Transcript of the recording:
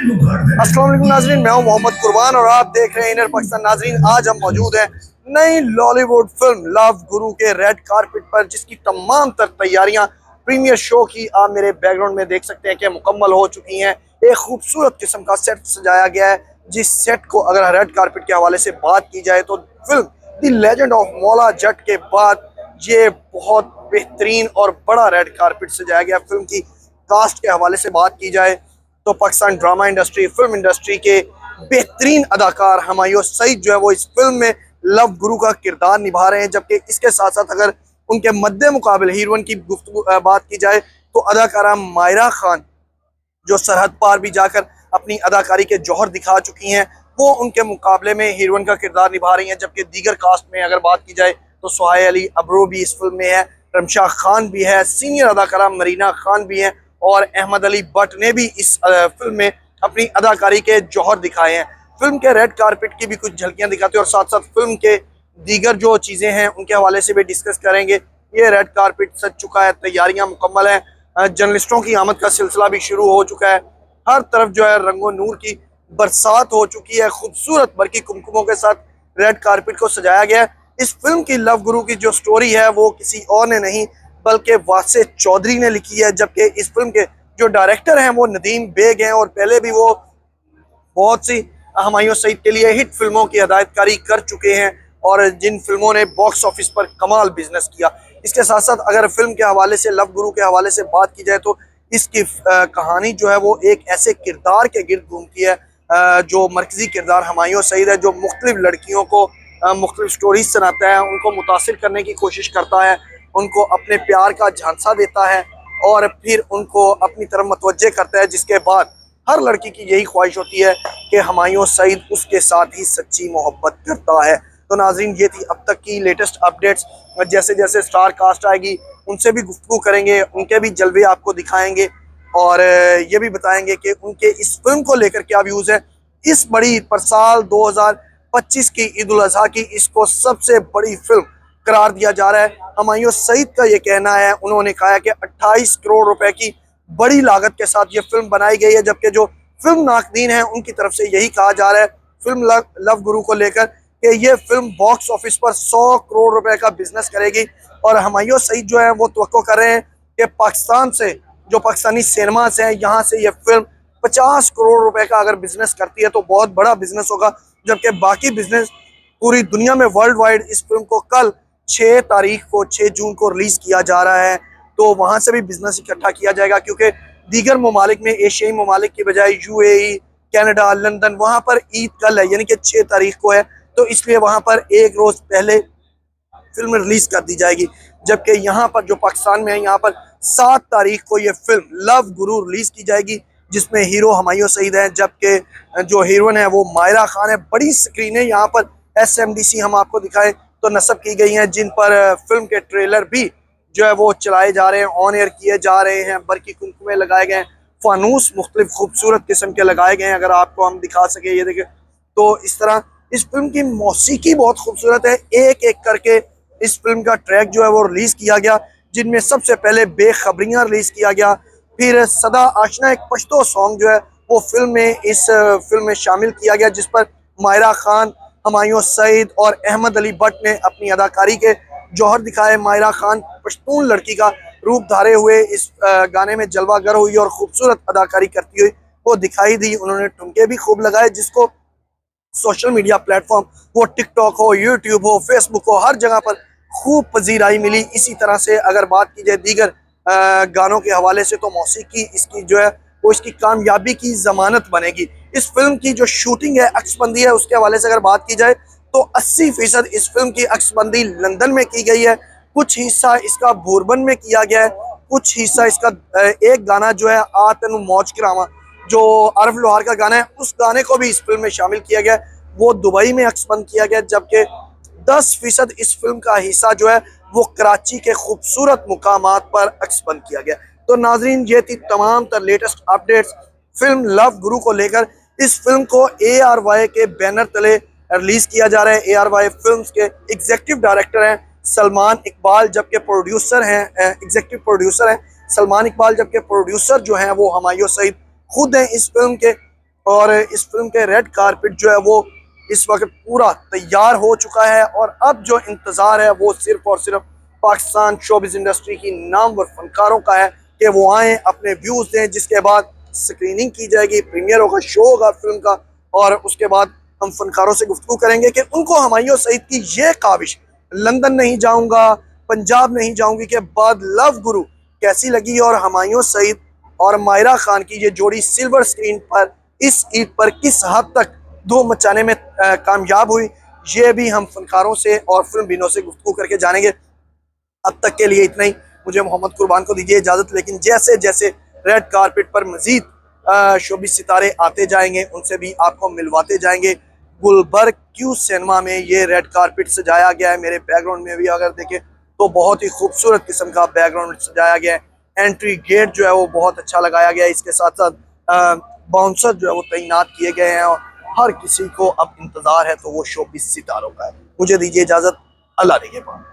अस्सलाम वालेकुम नाजरीन, मैं हूं मोहम्मद कुर्बान और आप देख रहे हैं इनर पाकिस्तान। नाजरीन, आज हम मौजूद हैं नई लॉलीवुड फिल्म लव गुरु के रेड कारपेट पर, जिसकी तमाम तर तैयारियां प्रीमियर शो की आप मेरे बैकग्राउंड में देख सकते हैं कि मुकम्मल हो चुकी हैं। एक खूबसूरत किस्म का सेट सजाया गया है, जिस सेट को अगर रेड कारपेट के हवाले से बात की जाए तो film the legend of Maula Jatt के बाद ये बहुत बेहतरीन और बड़ा रेड कारपेट सजाया गया। फिल्म की कास्ट के हवाले से बात की जाए तो Pakistan drama industry, film industry के बेहतरीन अदाकार हुमायूं सईद जो है वो इस फिल्म में लव गुरु का किरदार निभा रहे हैं। जबकि इसके साथ साथ अगर उनके मद्दे मुकाबले हीरोइन की बात की जाए तो अदाकारा मायरा खान, जो सरहद पार भी जाकर अपनी अदाकारी के जौहर दिखा चुकी हैं, वो उनके मुकाबले में हीरोइन का किरदार निभा रही हैं। जबकि दीगर कास्ट में अगर बात की जाए तो सुहाय अली अबरो भी इस फिल्म में है, रमशा खान भी है, सीनियर अदाकारा मरीना खान भी हैं और अहमद अली भट्ट ने भी इस फिल्म में अपनी अदाकारी के जौहर दिखाए हैं। फिल्म के रेड कारपेट की भी कुछ झलकियां दिखाते हैं और साथ साथ फिल्म के दीगर जो चीज़ें हैं उनके हवाले से भी डिस्कस करेंगे। ये रेड कारपेट सज चुका है, तैयारियां मुकम्मल हैं, जर्नलिस्टों की आमद का सिलसिला भी शुरू हो चुका है। हर तरफ जो है रंगो नूर की बरसात हो चुकी है। खूबसूरत बरकी कुमकुमों के साथ रेड कारपेट को सजाया गया है। इस फिल्म की लव गुरु की जो स्टोरी है वो किसी और ने नहीं बल्कि वासे चौधरी ने लिखी है। जबकि इस फिल्म के जो डायरेक्टर हैं वो नदीम बेग हैं और पहले भी वो बहुत सी हुमायूं सईद के लिए हिट फिल्मों की हदायतकारी कर चुके हैं और जिन फिल्मों ने बॉक्स ऑफिस पर कमाल बिजनेस किया। इसके साथ साथ अगर फिल्म के हवाले से, लव गुरु के हवाले से बात की जाए तो इसकी कहानी जो है वो एक ऐसे किरदार के गिर्द घूमती है, जो मरकजी किरदार हुमायूं सईद है, जो मुख्तलिफ लड़कियों को मुख्तलिफ स्टोरीज सुनाता है, उनको मुतासिर करने की कोशिश करता है, उनको अपने प्यार का झांसा देता है और फिर उनको अपनी तरफ मतवज्जे करता है। जिसके बाद हर लड़की की यही ख्वाहिश होती है कि हुमायूं सईद उसके साथ ही सच्ची मोहब्बत करता है। तो नाज़रीन, ये थी अब तक की लेटेस्ट अपडेट्स। जैसे जैसे स्टार कास्ट आएगी उनसे भी गुफ्तगू करेंगे, उनके भी जलवे आपको दिखाएंगे और ये भी बताएंगे कि उनके इस फिल्म को लेकर क्या व्यूज़ है। इस बड़ी ईद पर साल 2025 की ईद उल अजहा की इसको सबसे बड़ी फिल्म करार दिया जा रहा है। हुमायूं सईद का ये कहना है, उन्होंने कहा है कि 28 करोड़ रुपए की बड़ी लागत के साथ ये फिल्म बनाई गई है। जबकि जो फिल्म नाकदीन है उनकी तरफ से यही कहा जा रहा है फिल्म लव गुरु को लेकर कि ये फिल्म बॉक्स ऑफिस पर 100 करोड़ रुपए का बिजनेस करेगी। और हुमायूं सईद जो है वो तवक्को कर रहे हैं कि पाकिस्तान से, जो पाकिस्तानी सिनेमा से है, यहाँ से ये फिल्म 50 करोड़ रुपए का अगर बिजनेस करती है तो बहुत बड़ा बिजनेस होगा। जबकि बाकी बिजनेस पूरी दुनिया में वर्ल्ड वाइड इस फिल्म को कल 6 जून को रिलीज किया जा रहा है, तो वहां से भी बिजनेस इकट्ठा किया जाएगा। क्योंकि दीगर ममालिक में, एशियाई ममालिक की बजाय यूएई, कनाडा, लंदन, वहां पर ईद कल है, यानी कि 6 तारीख को है, तो इसलिए वहां पर एक रोज पहले फिल्म रिलीज कर दी जाएगी। जबकि यहाँ पर जो पाकिस्तान में है, यहाँ पर 7 तारीख को ये फिल्म लव गुरु रिलीज की जाएगी, जिसमें हीरो हुमायूं सईद है, जबकि जो हीरोइन है वो मायरा खान है। बड़ी स्क्रीन है यहाँ पर, SMDC हम आपको दिखाएं तो नस्ब की गई हैं, जिन पर फिल्म के ट्रेलर भी जो है वो चलाए जा रहे हैं, ऑन एयर किए जा रहे हैं, बरकी कुमकुमे लगाए गए हैं, फानूस मुख्तलिफ खूबसूरत किस्म के लगाए गए हैं। अगर आपको हम दिखा सके, ये देखें तो इस तरह इस फिल्म की मौसीकी बहुत खूबसूरत है। एक एक करके इस फिल्म का ट्रैक जो है वो रिलीज किया गया, जिनमें सबसे पहले बेखबरियां रिलीज किया गया, फिर सदा आशना एक पश्तो सॉन्ग जो है वो फिल्म में, इस फिल्म में शामिल किया गया, जिस पर मायरा खान, हुमायूं सईद और अहमद अली भट्ट ने अपनी अदाकारी के जौहर दिखाए। मायरा खान पश्तून लड़की का रूप धारे हुए इस गाने में जलवागर हुई और खूबसूरत अदाकारी करती हुई वो दिखाई दी। उन्होंने ठुमके भी खूब लगाए, जिसको सोशल मीडिया प्लेटफॉर्म, वो टिकटॉक हो, यूट्यूब हो, फेसबुक हो, हर जगह पर खूब पजीराई मिली। इसी तरह से अगर बात की जाए दीगर गानों के हवाले से तो मौसीकी इसकी जो है वो इसकी कामयाबी की जमानत बनेगी। इस फिल्म की जो शूटिंग है, अक्सबंदी है, उसके हवाले से अगर बात की जाए तो 80% इस फिल्म की अक्सबंदी लंदन में की गई है, कुछ हिस्सा इसका बोरबन में किया गया है, कुछ हिस्सा इसका एक गाना जो है आ तेनू मौज करावा, जो आरफ लोहार का गाना है, उस गाने को भी इस फिल्म में शामिल किया गया, वो दुबई में अक्सबंद किया गया। जबकि 10% इस फिल्म का हिस्सा जो है वो कराची के खूबसूरत मुकामात पर अक्सबंद किया गया। तो नाजरीन, ये थी तमाम तर लेटेस्ट अपडेट्स फिल्म लव गुरु को लेकर। इस फिल्म को ARY के बैनर तले रिलीज किया जा रहा है। ARY फिल्म्स के एग्जीक्यूटिव डायरेक्टर हैं सलमान इकबाल, जबकि प्रोड्यूसर हैं, एग्जीक्यूटिव प्रोड्यूसर हैं सलमान इकबाल, जबकि प्रोड्यूसर जो हैं वो हुमायूं सईद खुद हैं इस फिल्म के। और इस फिल्म के रेड कारपेट जो है वो इस वक्त पूरा तैयार हो चुका है और अब जो इंतज़ार है वो सिर्फ और सिर्फ पाकिस्तान शोबिज़ इंडस्ट्री की नामवर फनकारों का है कि वो आएँ, अपने व्यूज़ दें, जिसके बाद स्क्रीनिंग की जाएगी, प्रीमियर होगा, शो होगा फिल्म का, और उसके बाद हम फनकारों से गुफ्तगू करेंगे कि उनको हुमायूं सईद की ये काविश लंदन नहीं जाऊंगा, पंजाब नहीं जाऊंगी के बाद लव गुरु कैसी लगी, और हुमायूं सईद और मायरा खान की ये जोड़ी सिल्वर स्क्रीन पर इस ईद पर किस हद तक धूम मचाने में कामयाब हुई, ये भी हम फनकारों से और फिल्म बिनों से गुफ्तगू करके जानेंगे। अब तक के लिए इतना ही। मुझे मोहम्मद कुर्बान को दीजिए इजाज़त, लेकिन जैसे जैसे रेड कारपेट पर मजीद शोबी सितारे आते जाएंगे उनसे भी आपको मिलवाते जाएंगे। गुलबर्ग क्यू सिनेमा में ये रेड कारपेट सजाया गया है। मेरे बैकग्राउंड में भी अगर देखें तो बहुत ही खूबसूरत किस्म का बैकग्राउंड सजाया गया है। एंट्री गेट जो है वो बहुत अच्छा लगाया गया है। इसके साथ साथ बाउंसर जो है वो तैनात किए गए हैं और हर किसी को अब इंतज़ार है तो वो शोबी सितारों का है। मुझे दीजिए इजाज़त, अल्लाह के पास।